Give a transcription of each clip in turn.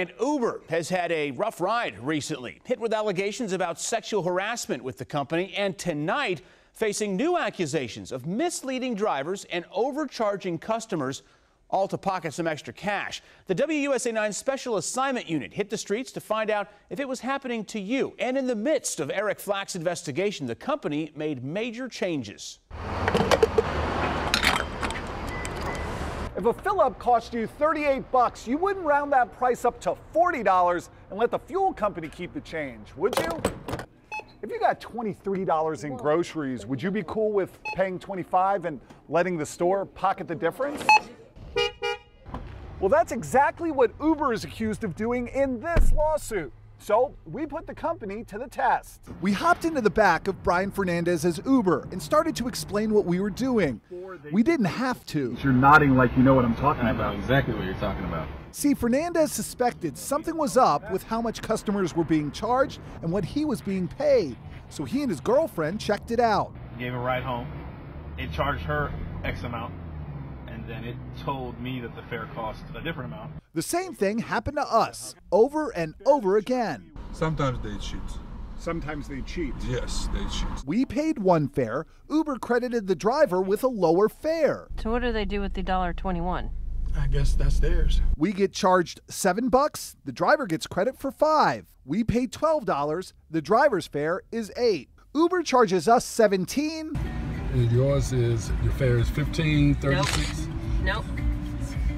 And Uber has had a rough ride recently, hit with allegations about sexual harassment with the company, and tonight facing new accusations of misleading drivers and overcharging customers, all to pocket some extra cash. The WUSA 9 Special Assignment Unit hit the streets to find out if it was happening to you. And in the midst of Eric Flack's investigation, the company made major changes. If a fill-up cost you $38, you wouldn't round that price up to $40 and let the fuel company keep the change, would you? If you got $23 in groceries, would you be cool with paying $25 and letting the store pocket the difference? Well, that's exactly what Uber is accused of doing in this lawsuit. So we put the company to the test. We hopped into the back of Brian Fernandez's Uber and started to explain what we were doing. We didn't have to. You're nodding like you know what I'm talking about. I know exactly what you're talking about. See, Fernandez suspected something was up with how much customers were being charged and what he was being paid. So he and his girlfriend checked it out. Gave a ride home. It charged her X amount. And then it told me that the fare cost a different amount. The same thing happened to us over and over again. Sometimes they cheat. Sometimes they cheat. Yes, they cheat. We paid one fare. Uber credited the driver with a lower fare. So what do they do with the $1.21? I guess that's theirs. We get charged $7. The driver gets credit for $5. We pay $12. The driver's fare is $8. Uber charges us $17. And your fare is $15, $36. Nope.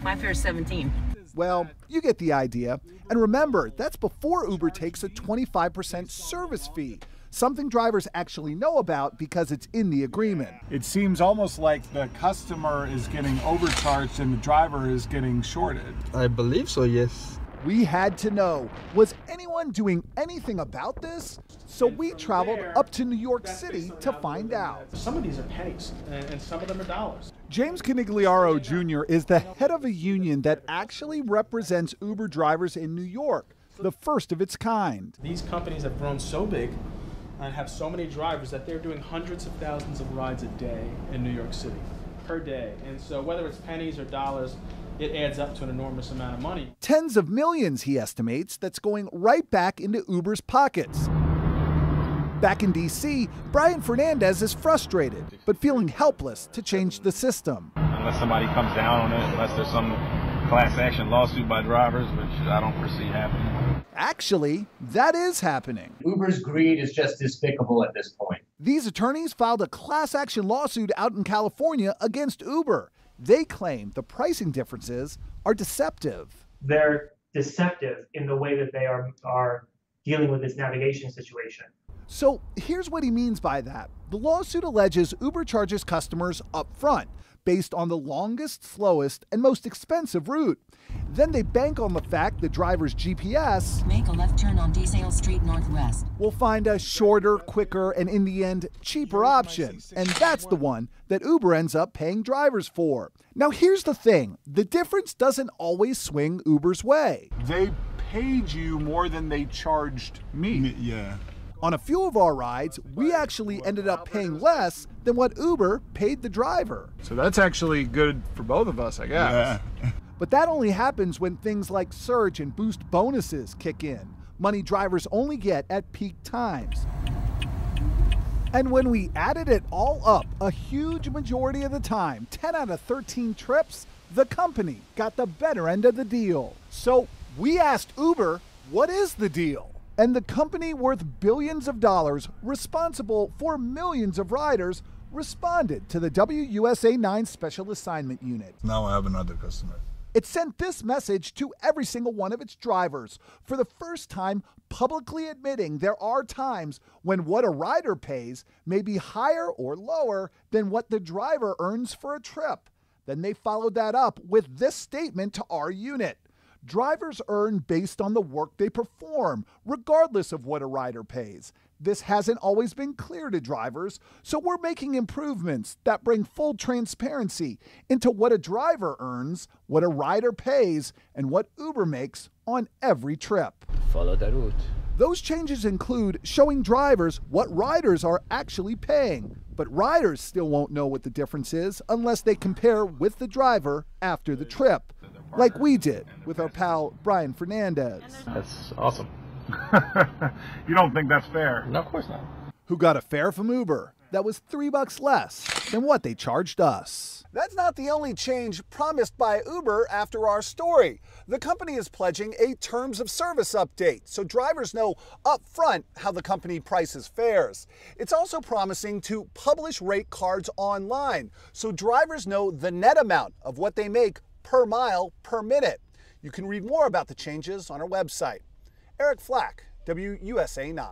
My fare is $17. Well, you get the idea. And remember, that's before Uber takes a 25% service fee, something drivers actually know about because it's in the agreement. It seems almost like the customer is getting overcharged and the driver is getting shorted. I believe so, yes. We had to know, was anyone doing anything about this? So we traveled up to New York City to find out. Some of these are pennies, and some of them are dollars. James Canigliaro Jr. is the head of a union that actually represents Uber drivers in New York, the first of its kind. These companies have grown so big and have so many drivers that they're doing hundreds of thousands of rides a day in New York City, per day. And so whether it's pennies or dollars, it adds up to an enormous amount of money. Tens of millions, he estimates, that's going right back into Uber's pockets. Back in D.C., Brian Fernandez is frustrated, but feeling helpless to change the system. Unless somebody comes down on it, unless there's some class action lawsuit by drivers, which I don't foresee happening. Actually, that is happening. Uber's greed is just despicable at this point. These attorneys filed a class action lawsuit out in California against Uber. They claim the pricing differences are deceptive. They're deceptive in the way that they are dealing with this navigation situation. So here's what he means by that. The lawsuit alleges Uber charges customers up front based on the longest, slowest, and most expensive route. Then they bank on the fact the driver's GPS make a left turn on DeSale Street Northwest will find a shorter, quicker, and in the end, cheaper option. And that's the one that Uber ends up paying drivers for. Now here's the thing. The difference doesn't always swing Uber's way. They paid you more than they charged me. Yeah. On a few of our rides, we actually ended up paying less than what Uber paid the driver. So that's actually good for both of us, I guess. Yeah. But that only happens when things like surge and boost bonuses kick in, money drivers only get at peak times. And when we added it all up, a huge majority of the time, 10 out of 13 trips, the company got the better end of the deal. So we asked Uber, what is the deal? And the company worth billions of dollars, responsible for millions of riders, responded to the WUSA 9 Special Assignment Unit. Now I have another customer. It sent this message to every single one of its drivers, for the first time publicly admitting there are times when what a rider pays may be higher or lower than what the driver earns for a trip. Then they followed that up with this statement to our unit. Drivers earn based on the work they perform, regardless of what a rider pays. This hasn't always been clear to drivers, so we're making improvements that bring full transparency into what a driver earns, what a rider pays, and what Uber makes on every trip. Follow the route. Those changes include showing drivers what riders are actually paying, but riders still won't know what the difference is unless they compare with the driver after the trip. like we did with our pal Brian Fernandez. That's awesome. You don't think that's fair? No, of course not. Who got a fare from Uber that was $3 less than what they charged us. That's not the only change promised by Uber after our story. The company is pledging a terms of service update so drivers know up front how the company prices fares. It's also promising to publish rate cards online so drivers know the net amount of what they make per mile per minute. You can read more about the changes on our website. Eric Flack, WUSA 9.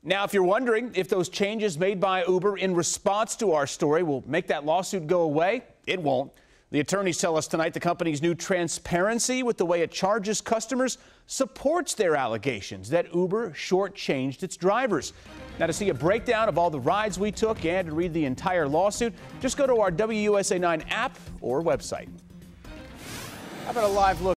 Now, if you're wondering if those changes made by Uber in response to our story will make that lawsuit go away, it won't. The attorneys tell us tonight the company's new transparency with the way it charges customers supports their allegations that Uber shortchanged its drivers. Now, to see a breakdown of all the rides we took and to read the entire lawsuit, just go to our WUSA 9 app or website. How about a live look